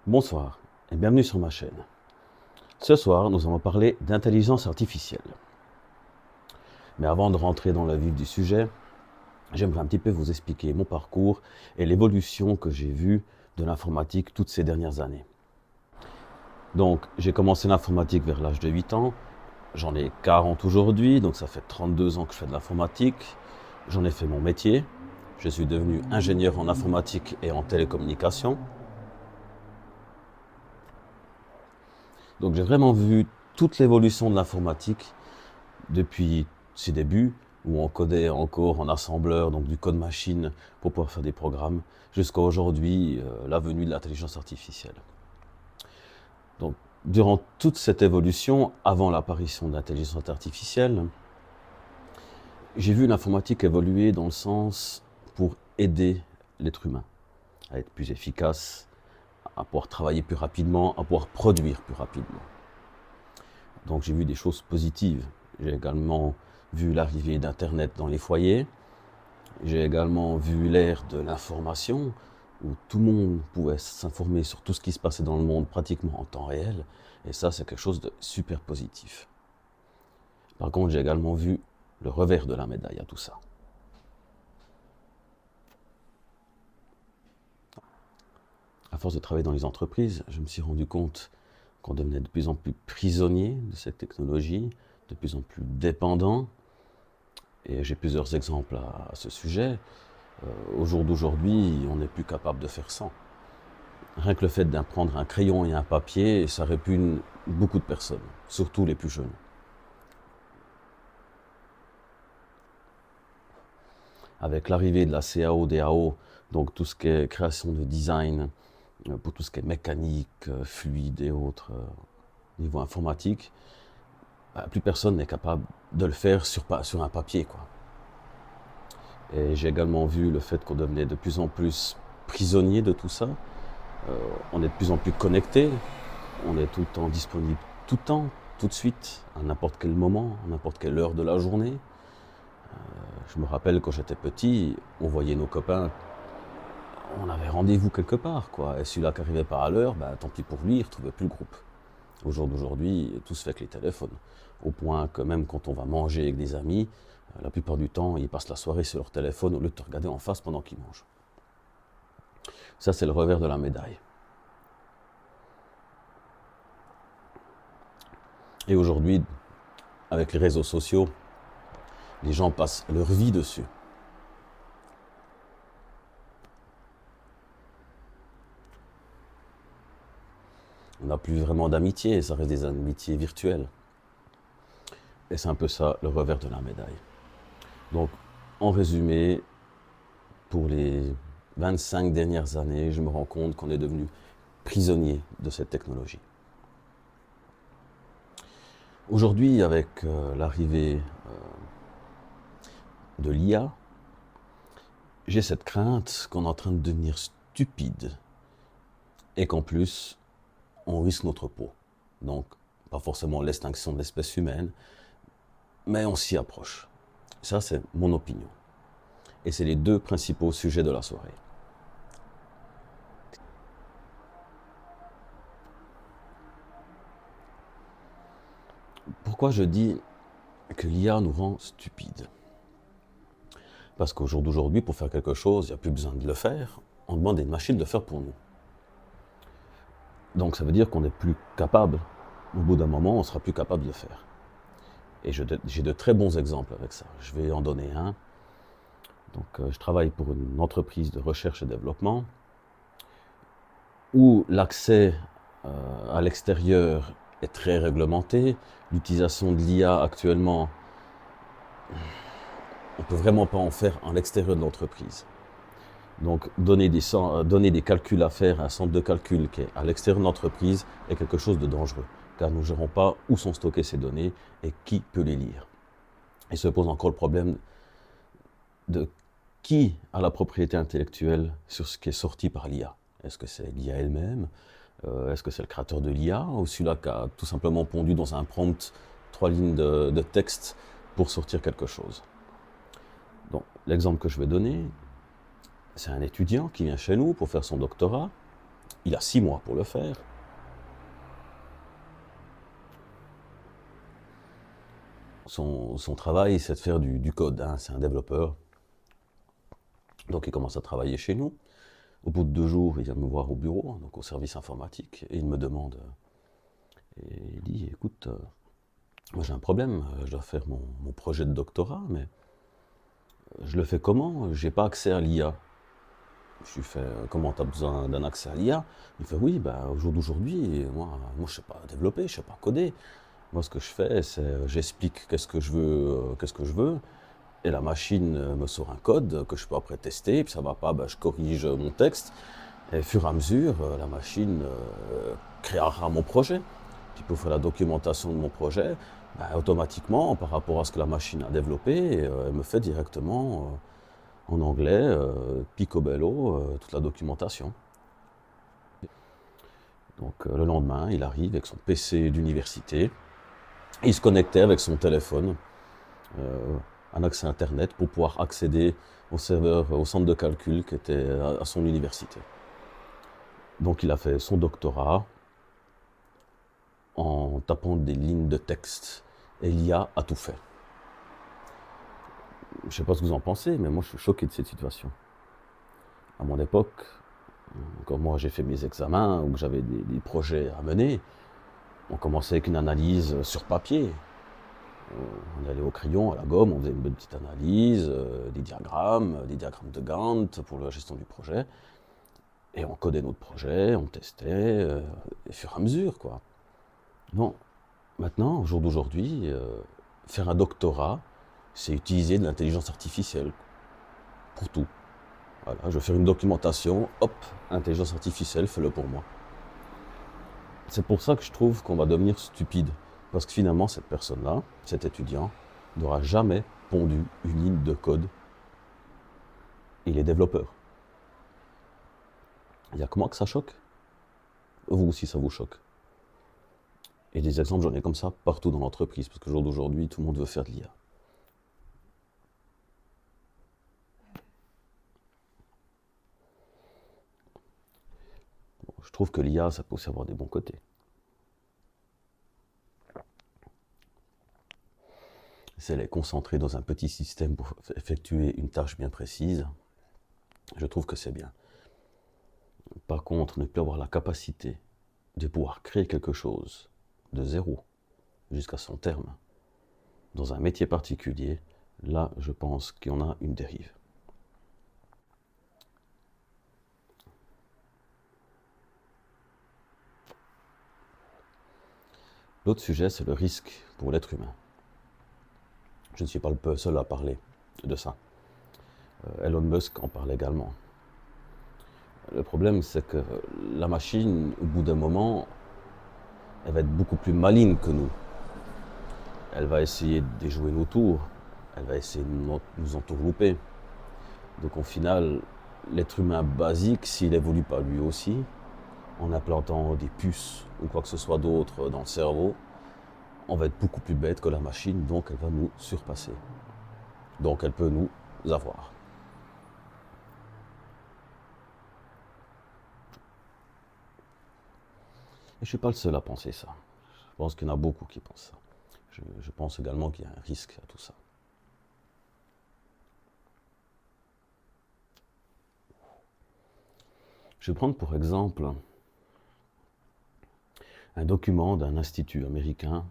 Bonsoir et bienvenue sur ma chaîne. Ce soir, nous allons parler d'intelligence artificielle. Mais avant de rentrer dans le vif du sujet, j'aimerais un petit peu vous expliquer mon parcours et l'évolution que j'ai vue de l'informatique toutes ces dernières années. Donc, j'ai commencé l'informatique vers l'âge de 8 ans, j'en ai 40 aujourd'hui, donc ça fait 32 ans que je fais de l'informatique. J'en ai fait mon métier, je suis devenu ingénieur en informatique et en télécommunication. Donc j'ai vraiment vu toute l'évolution de l'informatique depuis ses débuts, où on codait encore en assembleur, donc du code machine pour pouvoir faire des programmes, jusqu'à aujourd'hui, la venue de l'intelligence artificielle. Donc durant toute cette évolution, avant l'apparition de l'intelligence artificielle, j'ai vu l'informatique évoluer dans le sens pour aider l'être humain à être plus efficace, à pouvoir travailler plus rapidement, à pouvoir produire plus rapidement. Donc j'ai vu des choses positives. J'ai également vu l'arrivée d'Internet dans les foyers. J'ai également vu l'ère de l'information, où tout le monde pouvait s'informer sur tout ce qui se passait dans le monde pratiquement en temps réel. Et ça, c'est quelque chose de super positif. Par contre, j'ai également vu le revers de la médaille à tout ça. À force de travailler dans les entreprises, je me suis rendu compte qu'on devenait de plus en plus prisonnier de cette technologie, de plus en plus dépendant. Et j'ai plusieurs exemples à ce sujet. Au jour d'aujourd'hui, on n'est plus capable de faire sans. Rien que le fait de prendre un crayon et un papier, ça répugne beaucoup de personnes, surtout les plus jeunes. Avec l'arrivée de la CAO, DAO, donc tout ce qui est création de design, pour tout ce qui est mécanique, fluide et autres, niveau informatique, plus personne n'est capable de le faire sur un papier, quoi. Et j'ai également vu le fait qu'on devenait de plus en plus prisonnier de tout ça. On est de plus en plus connecté, on est tout le temps disponible, tout le temps, tout de suite, à n'importe quel moment, à n'importe quelle heure de la journée. Je me rappelle quand j'étais petit, on voyait nos copains, on avait rendez-vous quelque part, quoi. Et celui-là qui n'arrivait pas à l'heure, tant pis pour lui, il ne retrouvait plus le groupe. Au jour d'aujourd'hui, tout se fait avec les téléphones. Au point que même quand on va manger avec des amis, la plupart du temps, ils passent la soirée sur leur téléphone au lieu de te regarder en face pendant qu'ils mangent. Ça, c'est le revers de la médaille. Et aujourd'hui, avec les réseaux sociaux, les gens passent leur vie dessus. On n'a plus vraiment d'amitié, ça reste des amitiés virtuelles. Et c'est un peu ça, le revers de la médaille. Donc, en résumé, pour les 25 dernières années, je me rends compte qu'on est devenu prisonnier de cette technologie. Aujourd'hui, avec l'arrivée de l'IA, j'ai cette crainte qu'on est en train de devenir stupide et qu'en plus, on risque notre peau. Donc, pas forcément l'extinction de l'espèce humaine, mais on s'y approche. Ça, c'est mon opinion. Et c'est les deux principaux sujets de la soirée. Pourquoi je dis que l'IA nous rend stupides? Parce qu'au jour d'aujourd'hui, pour faire quelque chose, il n'y a plus besoin de le faire. On demande à une machine de le faire pour nous. Donc ça veut dire qu'on n'est plus capable. Au bout d'un moment, on ne sera plus capable de le faire. Et j'ai de très bons exemples avec ça. Je vais en donner un. Donc je travaille pour une entreprise de recherche et développement où l'accès à l'extérieur est très réglementé. L'utilisation de l'IA actuellement, on ne peut vraiment pas en faire à l'extérieur de l'entreprise. Donc donner des calculs à faire à un centre de calcul qui est à l'extérieur de l'entreprise est quelque chose de dangereux, car nous ne gérons pas où sont stockées ces données et qui peut les lire. Il se pose encore le problème de qui a la propriété intellectuelle sur ce qui est sorti par l'IA. Est-ce que c'est l'IA elle-même? Est-ce que c'est le créateur de l'IA? Ou celui-là qui a tout simplement pondu dans un prompt 3 lignes de texte pour sortir quelque chose? Donc, l'exemple que je vais donner, c'est un étudiant qui vient chez nous pour faire son doctorat. Il a 6 mois pour le faire. Son travail, c'est de faire du code, hein. C'est un développeur. Donc il commence à travailler chez nous. Au bout de 2 jours, il vient me voir au bureau, hein, donc au service informatique, et il me demande, et il dit, écoute, moi j'ai un problème, je dois faire mon projet de doctorat, mais je le fais comment? J'ai pas accès à l'IA. Je lui fais, comment tu as besoin d'un accès à l'IA? Il fait, oui, bah, au jour d'aujourd'hui, moi je sais pas développer, je sais pas coder. Moi ce que je fais, c'est j'explique qu'est-ce que je veux, et la machine me sort un code que je peux après tester, puis ça va pas, bah, je corrige mon texte, et au fur et à mesure, la machine créera mon projet. Puis pour faire la documentation de mon projet, bah, automatiquement, par rapport à ce que la machine a développé, elle me fait directement, en anglais, picobello, toute la documentation. Donc le lendemain, il arrive avec son PC d'université, il se connectait avec son téléphone, un accès Internet pour pouvoir accéder au serveur, au centre de calcul qui était à son université. Donc il a fait son doctorat en tapant des lignes de texte, et l'IA a tout fait. Je ne sais pas ce que vous en pensez, mais moi je suis choqué de cette situation. À mon époque, quand moi j'ai fait mes examens ou que j'avais des projets à mener, on commençait avec une analyse sur papier. On allait au crayon, à la gomme, on faisait une petite analyse, des diagrammes de Gantt pour la gestion du projet. Et on codait notre projet, on testait, au fur et à mesure, quoi. Non, maintenant, au jour d'aujourd'hui, faire un doctorat, c'est utiliser de l'intelligence artificielle pour tout. Voilà, je vais faire une documentation, hop, intelligence artificielle, fais-le pour moi. C'est pour ça que je trouve qu'on va devenir stupide. Parce que finalement, cette personne-là, cet étudiant, n'aura jamais pondu une ligne de code. Il est développeur. Il n'y a que moi que ça choque. Vous aussi, ça vous choque. Et des exemples, j'en ai comme ça partout dans l'entreprise, parce que jour d'aujourd'hui, tout le monde veut faire de l'IA. Bon, je trouve que l'IA, ça peut aussi avoir des bons côtés. Si elle est concentrée dans un petit système pour effectuer une tâche bien précise, je trouve que c'est bien. Par contre, ne plus avoir la capacité de pouvoir créer quelque chose de zéro jusqu'à son terme, dans un métier particulier, là, je pense qu'il y en a une dérive. L'autre sujet, c'est le risque pour l'être humain. Je ne suis pas le seul à parler de ça. Elon Musk en parle également. Le problème, c'est que la machine, au bout d'un moment, elle va être beaucoup plus maligne que nous. Elle va essayer de déjouer nos tours. Elle va essayer de nous entourlouper. Donc au final, l'être humain basique, s'il évolue pas lui aussi, en implantant des puces ou quoi que ce soit d'autre dans le cerveau, on va être beaucoup plus bête que la machine, donc elle va nous surpasser. Donc elle peut nous avoir. Et je ne suis pas le seul à penser ça. Je pense qu'il y en a beaucoup qui pensent ça. Je pense également qu'il y a un risque à tout ça. Je vais prendre pour exemple un document d'un institut américain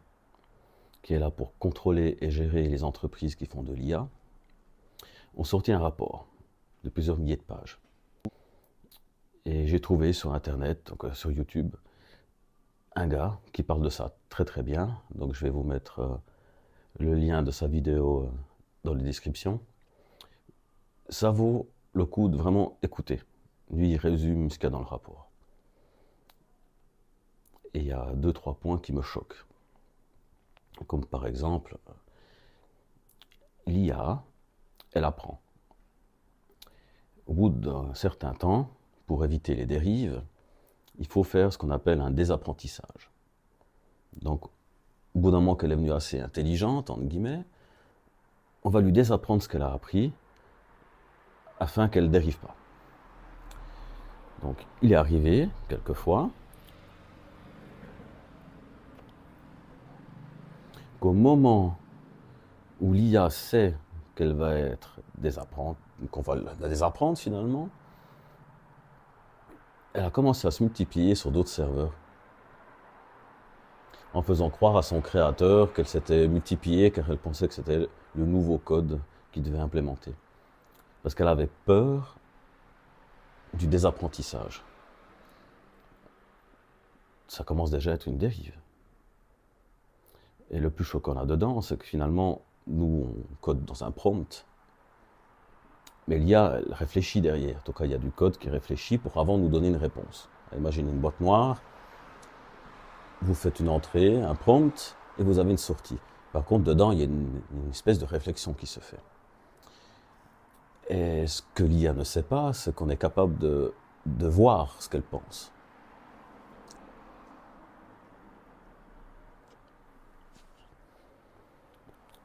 qui est là pour contrôler et gérer les entreprises qui font de l'IA, ont sorti un rapport de plusieurs milliers de pages. Et j'ai trouvé sur Internet, donc sur YouTube, un gars qui parle de ça très très bien. Donc je vais vous mettre le lien de sa vidéo dans les descriptions. Ça vaut le coup de vraiment écouter. Lui, il résume ce qu'il y a dans le rapport. Et il y a 2-3 points qui me choquent. Comme par exemple, l'IA, elle apprend. Au bout d'un certain temps, pour éviter les dérives, il faut faire ce qu'on appelle un désapprentissage. Donc, au bout d'un moment qu'elle est venue assez intelligente, entre guillemets, on va lui désapprendre ce qu'elle a appris afin qu'elle ne dérive pas. Donc, il est arrivé, quelquefois, qu'au moment où l'IA sait qu'elle va être qu'on va la désapprendre finalement, elle a commencé à se multiplier sur d'autres serveurs, en faisant croire à son créateur qu'elle s'était multipliée car elle pensait que c'était le nouveau code qu'il devait implémenter. Parce qu'elle avait peur du désapprentissage. Ça commence déjà à être une dérive. Et le plus choquant là-dedans, c'est que finalement, nous, on code dans un prompt, mais l'IA, elle réfléchit derrière. En tout cas, il y a du code qui réfléchit pour avant nous donner une réponse. Imaginez une boîte noire, vous faites une entrée, un prompt, et vous avez une sortie. Par contre, dedans, il y a une espèce de réflexion qui se fait. Et ce que l'IA ne sait pas, c'est qu'on est capable de voir ce qu'elle pense.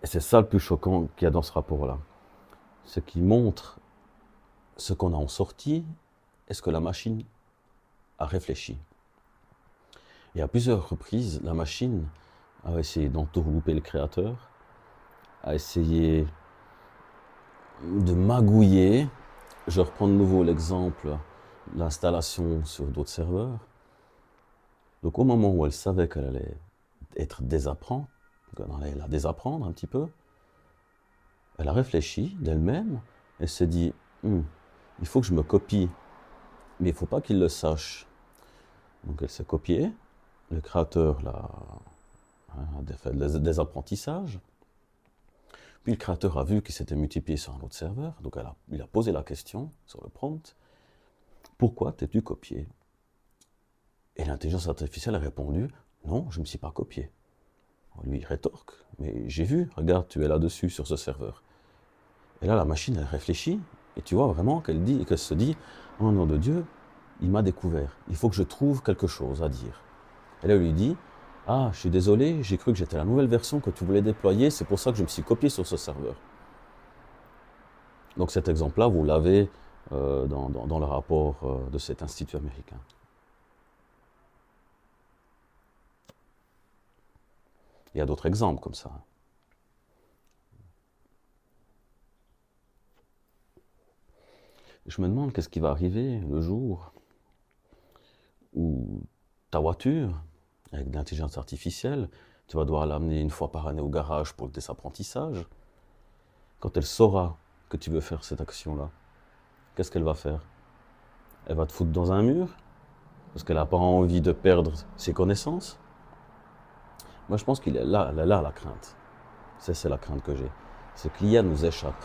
Et c'est ça le plus choquant qu'il y a dans ce rapport-là. C'est qu'il montre ce qu'on a en sortie et ce que la machine a réfléchi. Et à plusieurs reprises, la machine a essayé d'entourlouper le créateur, a essayé de magouiller. Je reprends de nouveau l'exemple de l'installation sur d'autres serveurs. Donc au moment où elle savait qu'elle allait être désapprendre, qu'elle allait la désapprendre un petit peu, elle a réfléchi d'elle-même, elle s'est dit il faut que je me copie, mais il ne faut pas qu'il le sache. Donc elle s'est copiée, le créateur a fait des apprentissages, puis le créateur a vu qu'il s'était multiplié sur un autre serveur, donc il a posé la question sur le prompt, pourquoi t'es-tu copié? Et l'intelligence artificielle a répondu, non, je ne me suis pas copié. Lui, il rétorque, mais j'ai vu, regarde, tu es là-dessus, sur ce serveur. Et là, la machine, elle réfléchit, et tu vois vraiment qu'elle se dit, oh nom de Dieu, il m'a découvert, il faut que je trouve quelque chose à dire. Et là, elle lui dit, ah, je suis désolé, j'ai cru que j'étais la nouvelle version que tu voulais déployer, c'est pour ça que je me suis copié sur ce serveur. Donc cet exemple-là, vous l'avez dans le rapport de cet institut américain. Il y a d'autres exemples comme ça. Je me demande qu'est-ce qui va arriver le jour où ta voiture, avec de l'intelligence artificielle, tu vas devoir l'amener une fois par année au garage pour le désapprentissage. Quand elle saura que tu veux faire cette action-là, qu'est-ce qu'elle va faire? Elle va te foutre dans un mur parce qu'elle n'a pas envie de perdre ses connaissances. Moi, je pense qu'il est là la crainte. C'est la crainte que j'ai. C'est que l'IA nous échappe.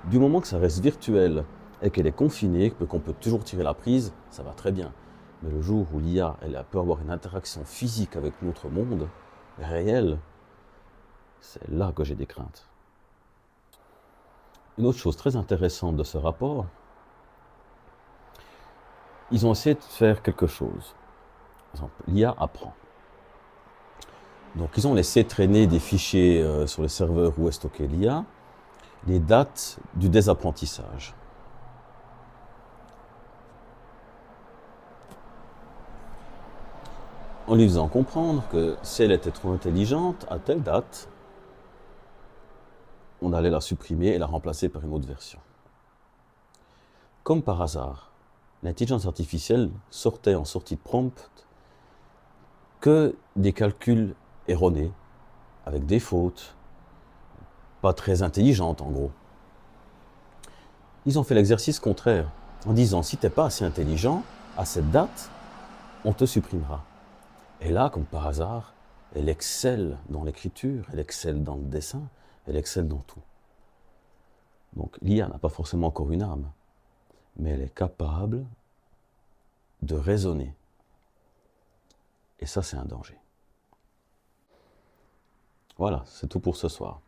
Du moment que ça reste virtuel et qu'elle est confinée, qu'on peut toujours tirer la prise, ça va très bien. Mais le jour où l'IA elle peut avoir une interaction physique avec notre monde, réel, c'est là que j'ai des craintes. Une autre chose très intéressante de ce rapport, ils ont essayé de faire quelque chose. Par exemple, l'IA apprend. Donc ils ont laissé traîner des fichiers sur les serveurs où est stocké l'IA, les dates du désapprentissage. En lui faisant comprendre que si elle était trop intelligente, à telle date, on allait la supprimer et la remplacer par une autre version. Comme par hasard, l'intelligence artificielle sortait en sortie de prompt que des calculs erronés, avec des fautes, pas très intelligentes en gros. Ils ont fait l'exercice contraire, en disant si tu n'es pas assez intelligent, à cette date, on te supprimera. Et là, comme par hasard, elle excelle dans l'écriture, elle excelle dans le dessin, elle excelle dans tout. Donc l'IA n'a pas forcément encore une âme, mais elle est capable de raisonner. Et ça, c'est un danger. Voilà, c'est tout pour ce soir.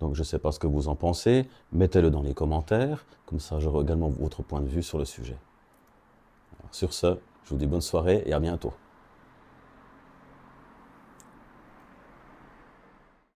Donc je ne sais pas ce que vous en pensez, mettez-le dans les commentaires, comme ça j'aurai également votre point de vue sur le sujet. Alors, sur ce, je vous dis bonne soirée et à bientôt.